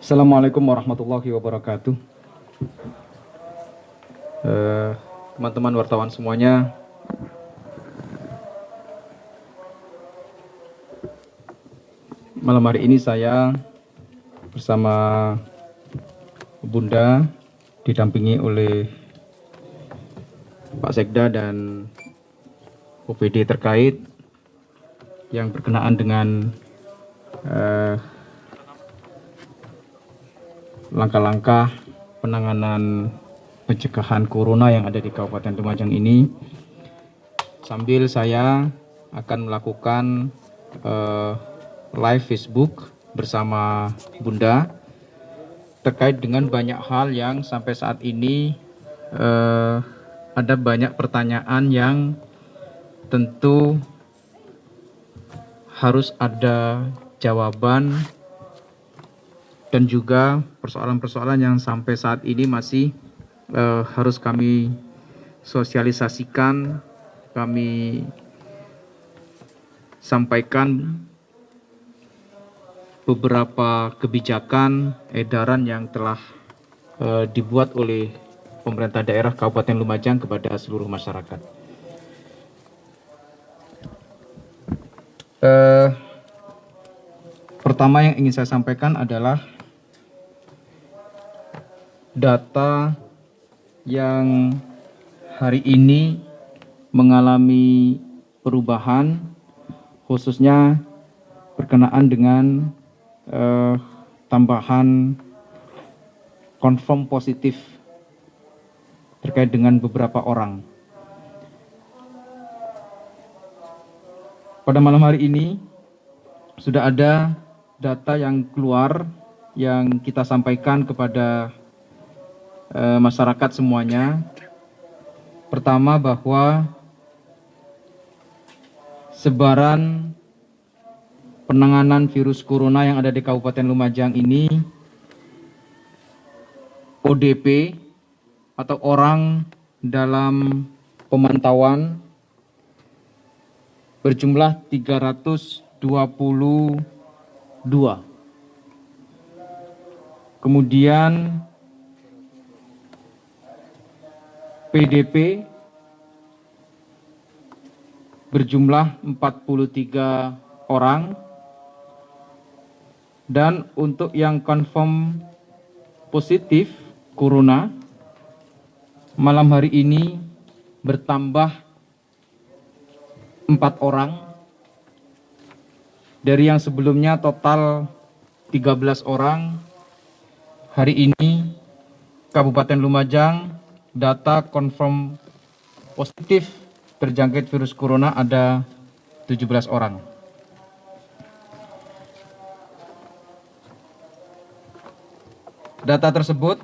Assalamualaikum warahmatullahi wabarakatuh. Teman-teman wartawan semuanya, malam hari ini saya bersama Bunda didampingi oleh Pak Sekda dan OPD terkait yang berkenaan dengan langkah-langkah penanganan pencegahan corona yang ada di Kabupaten Lumajang ini. Sambil saya akan melakukan live Facebook bersama Bunda terkait dengan banyak hal yang sampai saat ini ada banyak pertanyaan yang tentu harus ada jawaban dan juga persoalan-persoalan yang sampai saat ini masih harus kami sosialisasikan, kami sampaikan beberapa kebijakan edaran yang telah dibuat oleh pemerintah daerah Kabupaten Lumajang kepada seluruh masyarakat. Pertama yang ingin saya sampaikan adalah data yang hari ini mengalami perubahan, khususnya berkenaan dengan tambahan confirm positif terkait dengan beberapa orang. Pada malam hari ini sudah ada data yang keluar yang kita sampaikan kepada masyarakat semuanya. Pertama, bahwa sebaran penanganan virus corona yang ada di Kabupaten Lumajang ini, ODP atau orang dalam pemantauan berjumlah 322. Kemudian PDP berjumlah 43 orang, dan untuk yang confirm positif corona malam hari ini bertambah 4 orang dari yang sebelumnya total 13 orang. Hari ini Kabupaten Lumajang data confirm positif terjangkit virus corona ada 17 orang. Data tersebut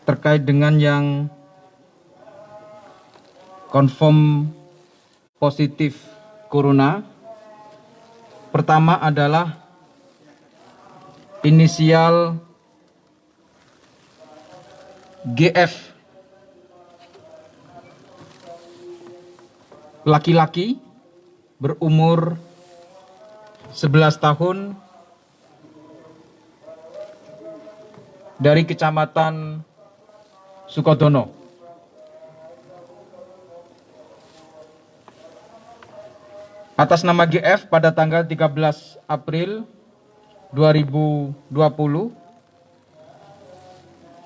terkait dengan yang confirm positif corona, pertama adalah inisial GF, laki-laki berumur 11 tahun dari Kecamatan Sukodono. Atas nama GF pada tanggal 13 April 2020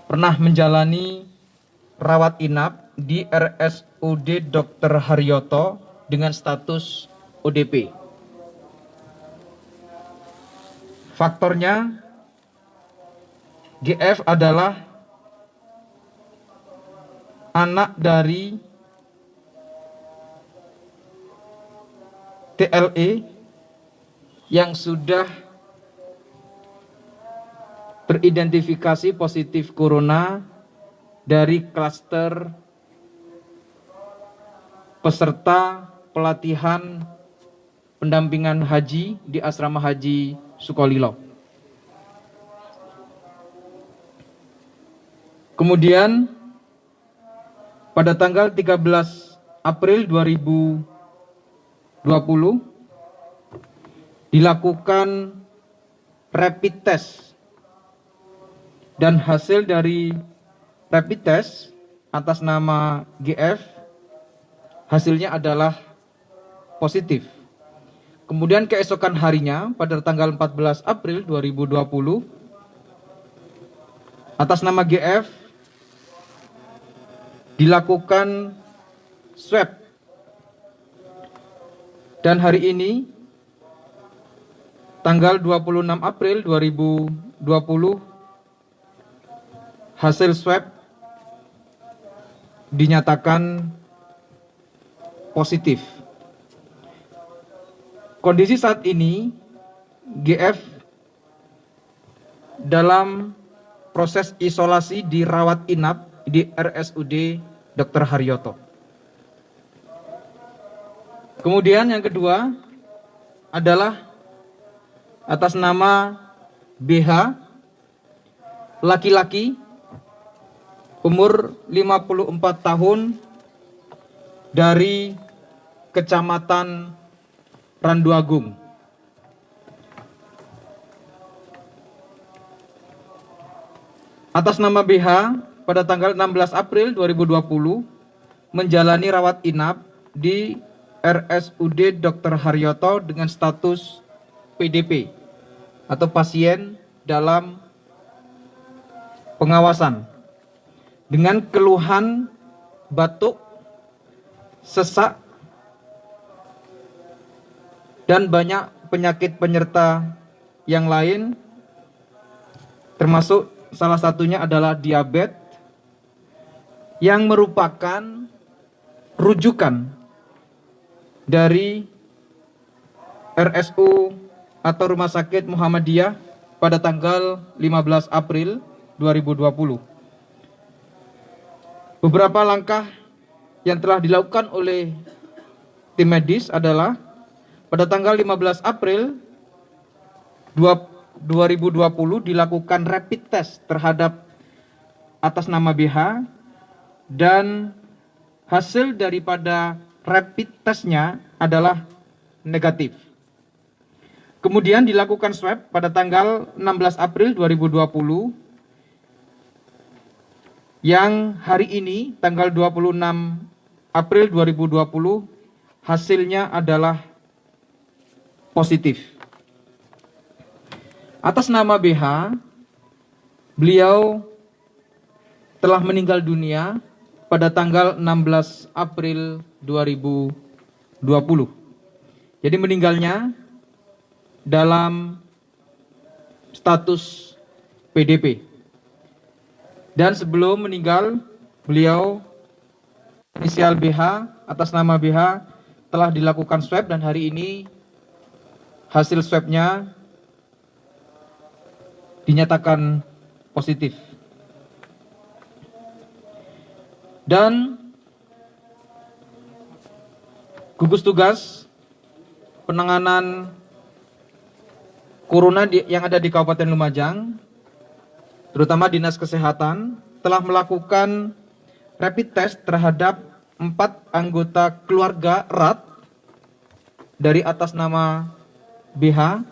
pernah menjalani rawat inap di RSUD Dr. Haryoto dengan status ODP. Faktornya, GF adalah anak dari TLE yang sudah teridentifikasi positif corona dari klaster peserta pelatihan pendampingan haji di Asrama Haji Sukolilo. Kemudian pada tanggal 13 April 2020 dilakukan rapid test, dan hasil dari rapid test atas nama GF hasilnya adalah positif. Kemudian keesokan harinya pada tanggal 14 April 2020 atas nama GF dilakukan swab, dan hari ini tanggal 26 April 2020 hasil swab dinyatakan positif. Kondisi saat ini GF dalam proses isolasi dirawat inap di RSUD Dr. Haryoto. Kemudian yang kedua adalah atas nama BH, laki-laki, umur 54 tahun, dari Kecamatan Randuagung. Atas nama BH pada tanggal 16 April 2020 menjalani rawat inap di RSUD Dr. Haryoto dengan status PDP atau pasien dalam pengawasan dengan keluhan batuk, sesak, dan banyak penyakit penyerta yang lain, termasuk salah satunya adalah diabetes yang merupakan rujukan dari RSU atau Rumah Sakit Muhammadiyah pada tanggal 15 April 2020. Beberapa langkah yang telah dilakukan oleh tim medis adalah pada tanggal 15 April 2020 dilakukan rapid test terhadap atas nama BH, dan hasil daripada rapid testnya adalah negatif. Kemudian dilakukan swab pada tanggal 16 April 2020 yang hari ini tanggal 26 April 2020 hasilnya adalah positif. Atas nama BH, beliau telah meninggal dunia pada tanggal 16 April 2020. Jadi meninggalnya dalam status PDP. Dan sebelum meninggal, beliau inisial BH atas nama BH telah dilakukan swab, dan hari ini hasil swabnya dinyatakan positif. Dan gugus tugas penanganan corona yang ada di Kabupaten Lumajang, terutama Dinas Kesehatan, telah melakukan rapid test terhadap 4 anggota keluarga erat dari atas nama BH,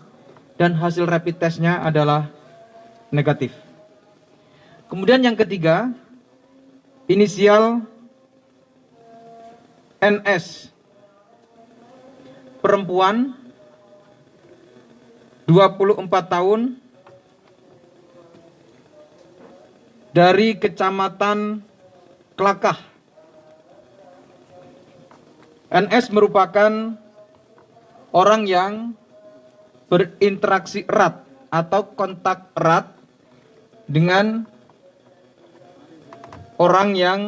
dan hasil rapid testnya adalah negatif. Kemudian yang ketiga, inisial NS, perempuan 24 tahun dari Kecamatan Klakah. NS merupakan orang yang berinteraksi erat atau kontak erat dengan orang yang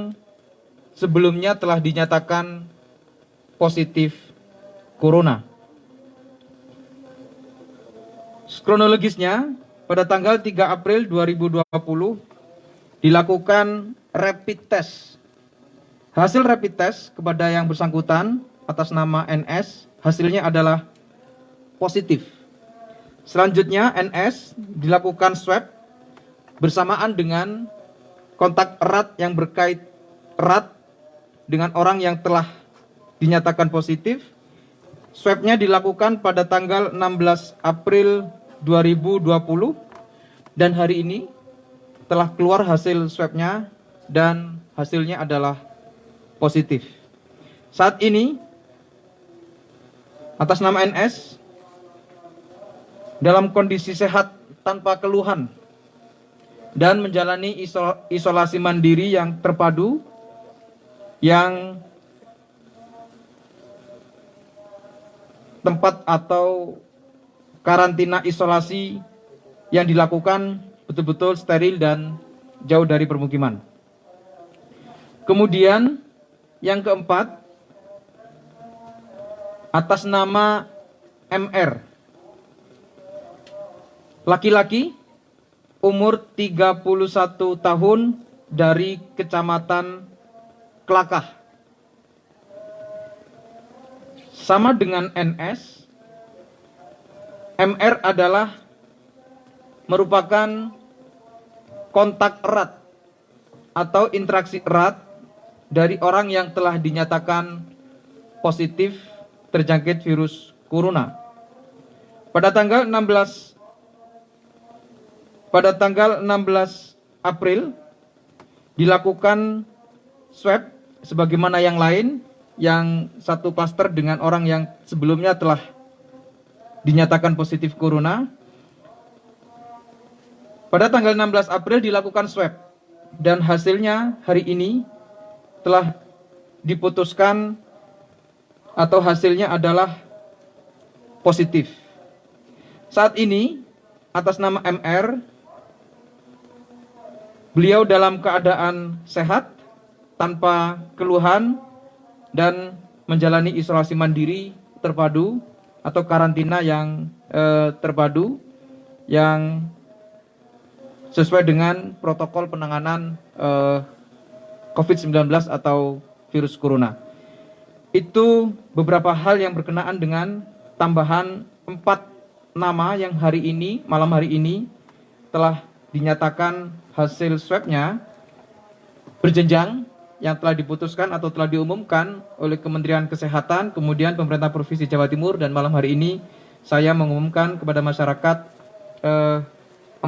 sebelumnya telah dinyatakan positif corona. Kronologisnya, pada tanggal 3 April 2020 dilakukan rapid test. Hasil rapid test kepada yang bersangkutan atas nama NS, hasilnya adalah positif. Selanjutnya NS dilakukan swab bersamaan dengan kontak erat yang berkait erat dengan orang yang telah dinyatakan positif. swabnya dilakukan pada tanggal 16 April 2020 dan hari ini telah keluar hasil swabnya dan hasilnya adalah positif. Saat ini atas nama NS dalam kondisi sehat tanpa keluhan dan menjalani isolasi mandiri yang terpadu yang tempat atau karantina isolasi yang dilakukan betul-betul steril dan jauh dari permukiman. Kemudian yang keempat, atas nama MR, laki-laki, umur 31 tahun dari Kecamatan Kelakah. Sama dengan NS, MR adalah merupakan kontak erat atau interaksi erat dari orang yang telah dinyatakan positif terjangkit virus corona. Pada tanggal 16 April dilakukan swab sebagaimana yang lain, yang satu klaster dengan orang yang sebelumnya telah dinyatakan positif corona. Pada tanggal 16 April dilakukan swab dan hasilnya hari ini telah diputuskan atau hasilnya adalah positif. Saat ini atas nama MR, beliau dalam keadaan sehat tanpa keluhan dan menjalani isolasi mandiri terpadu atau karantina yang terpadu yang sesuai dengan protokol penanganan COVID-19 atau virus corona. Itu beberapa hal yang berkenaan dengan tambahan 4 nama yang malam hari ini telah dinyatakan hasil swabnya berjenjang yang telah diputuskan atau telah diumumkan oleh Kementerian Kesehatan, kemudian Pemerintah Provinsi Jawa Timur, dan malam hari ini saya mengumumkan kepada masyarakat 4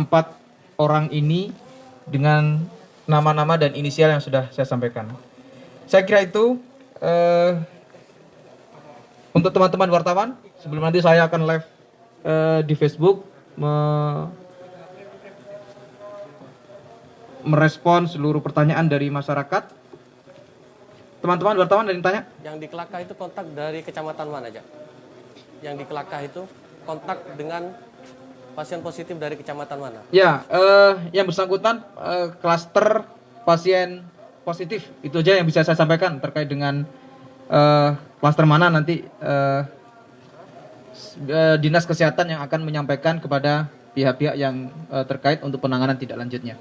orang ini dengan nama-nama dan inisial yang sudah saya sampaikan. Saya kira itu untuk teman-teman wartawan, sebelum nanti saya akan live di Facebook merespon seluruh pertanyaan dari masyarakat. Teman-teman wartawan ada yang tanya? Yang di Kelakah itu kontak dari kecamatan mana aja? Yang di Kelakah itu kontak dengan pasien positif dari kecamatan mana? Ya, yang bersangkutan klaster pasien positif. Itu aja yang bisa saya sampaikan terkait dengan klaster mana nanti Dinas Kesehatan yang akan menyampaikan kepada pihak-pihak yang terkait untuk penanganan tidak lanjutnya.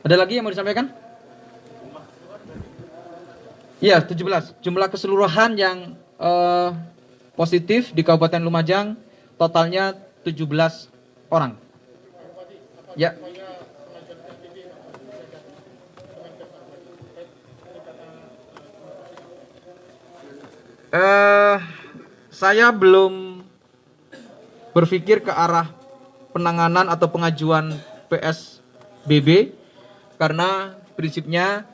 Ada lagi yang mau disampaikan? Ya, 17. Jumlah keseluruhan yang positif di Kabupaten Lumajang totalnya 17 orang. Ya. Saya belum berpikir ke arah penanganan atau pengajuan PSBB karena prinsipnya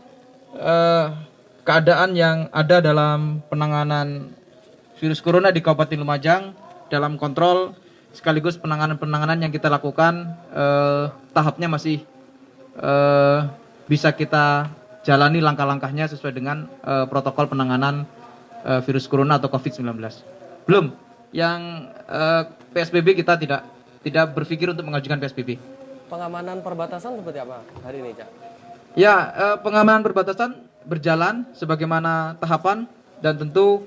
keadaan yang ada dalam penanganan virus corona di Kabupaten Lumajang dalam kontrol sekaligus penanganan yang kita lakukan tahapnya masih bisa kita jalani langkah-langkahnya sesuai dengan protokol penanganan virus corona atau COVID-19. Belum. Yang PSBB kita tidak berpikir untuk mengajukan PSBB. Pengamanan perbatasan seperti apa hari ini, Cak? Ya, pengamanan perbatasan berjalan sebagaimana tahapan dan tentu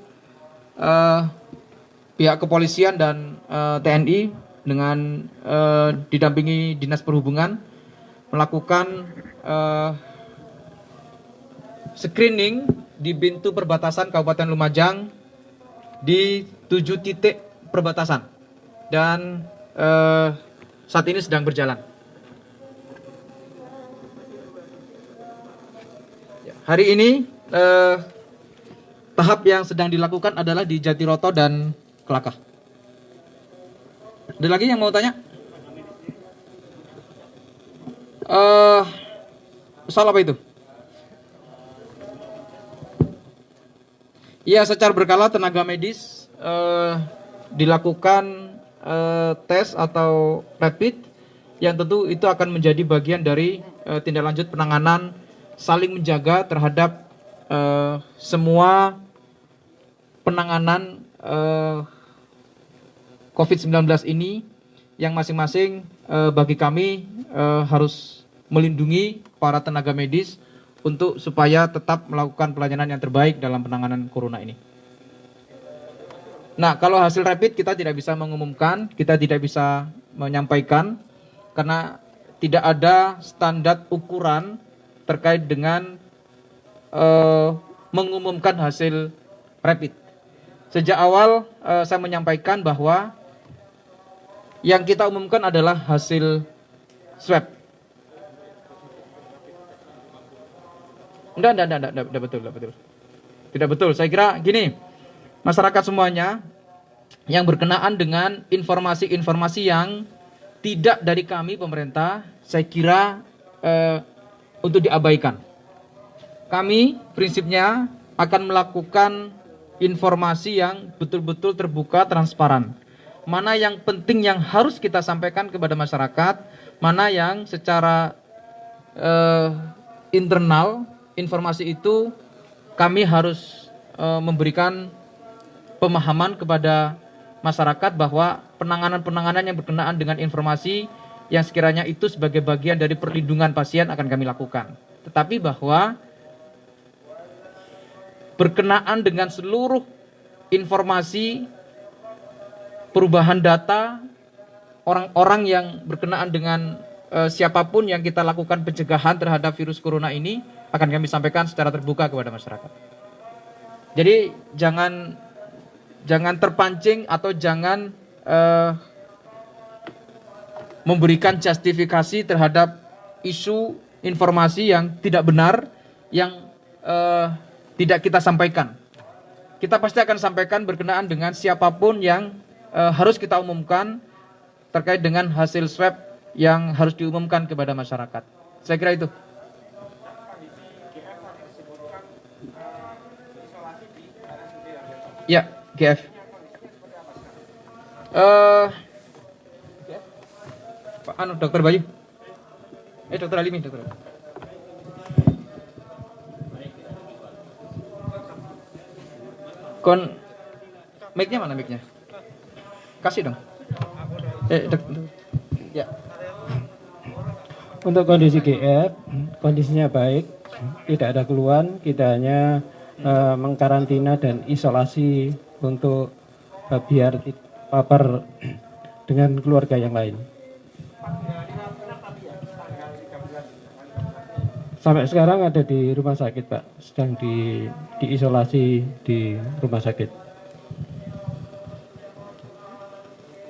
pihak kepolisian dan TNI dengan didampingi Dinas Perhubungan melakukan screening di pintu perbatasan Kabupaten Lumajang di 7 titik perbatasan dan saat ini sedang berjalan. Hari ini tahap yang sedang dilakukan adalah di Jatiroto dan Kelakah. Ada lagi yang mau tanya? Soal apa itu? Ya, secara berkala tenaga medis dilakukan tes atau rapid yang tentu itu akan menjadi bagian dari tindak lanjut penanganan saling menjaga terhadap semua penanganan COVID-19 ini yang masing-masing bagi kami harus melindungi para tenaga medis untuk supaya tetap melakukan pelayanan yang terbaik dalam penanganan corona ini. Nah, kalau hasil rapid kita tidak bisa mengumumkan, kita tidak bisa menyampaikan karena tidak ada standar ukuran terkait dengan mengumumkan hasil rapid. Sejak awal saya menyampaikan bahwa yang kita umumkan adalah hasil swab. Enggak betul. Tidak betul. Saya kira gini, masyarakat semuanya yang berkenaan dengan informasi-informasi yang tidak dari kami pemerintah, saya kira untuk diabaikan. Kami prinsipnya akan melakukan informasi yang betul-betul terbuka, transparan. Mana yang penting yang harus kita sampaikan kepada masyarakat, mana yang secara internal informasi itu kami harus memberikan pemahaman kepada masyarakat bahwa penanganan-penanganan yang berkenaan dengan informasi yang sekiranya itu sebagai bagian dari perlindungan pasien akan kami lakukan. Tetapi bahwa berkenaan dengan seluruh informasi perubahan data orang-orang yang berkenaan dengan siapapun yang kita lakukan pencegahan terhadap virus corona ini akan kami sampaikan secara terbuka kepada masyarakat. Jadi jangan terpancing atau jangan memberikan justifikasi terhadap isu informasi yang tidak benar yang tidak kita sampaikan. Kita pasti akan sampaikan berkenaan dengan siapapun yang harus kita umumkan terkait dengan hasil swab yang harus diumumkan kepada masyarakat. Saya kira itu. Ya, GF. Pak Dr. Bayu. Dr. Alimi, Dr. Alimi. Mic-nya mana mic-nya? Kasih dong. Ya. Untuk kondisi GF, kondisinya baik, tidak ada keluhan, kita hanya mengkarantina dan isolasi untuk biar papar dengan keluarga yang lain. Sampai sekarang ada di rumah sakit, Pak, sedang diisolasi di rumah sakit.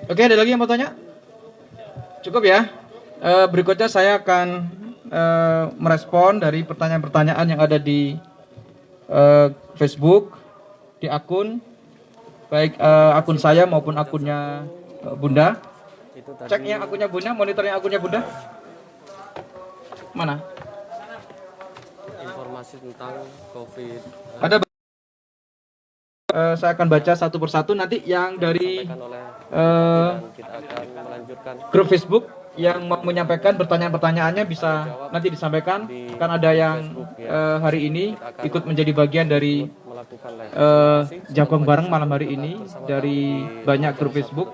Oke, ada lagi yang mau tanya? Cukup ya. Berikutnya saya akan merespon dari pertanyaan-pertanyaan yang ada di Facebook, di akun, baik akun saya maupun akunnya Bunda. Cek yang akunnya Bunda, monitornya akunnya Bunda. Mana? Informasi tentang COVID. Ada. Saya akan baca satu persatu nanti yang dari Kita akan melanjutkan grup Facebook yang mau menyampaikan pertanyaan-pertanyaannya bisa nanti disampaikan. Kan ada yang hari ini ikut menjadi bagian dari melakukan Jagong bareng malam hari ini dari banyak grup Facebook.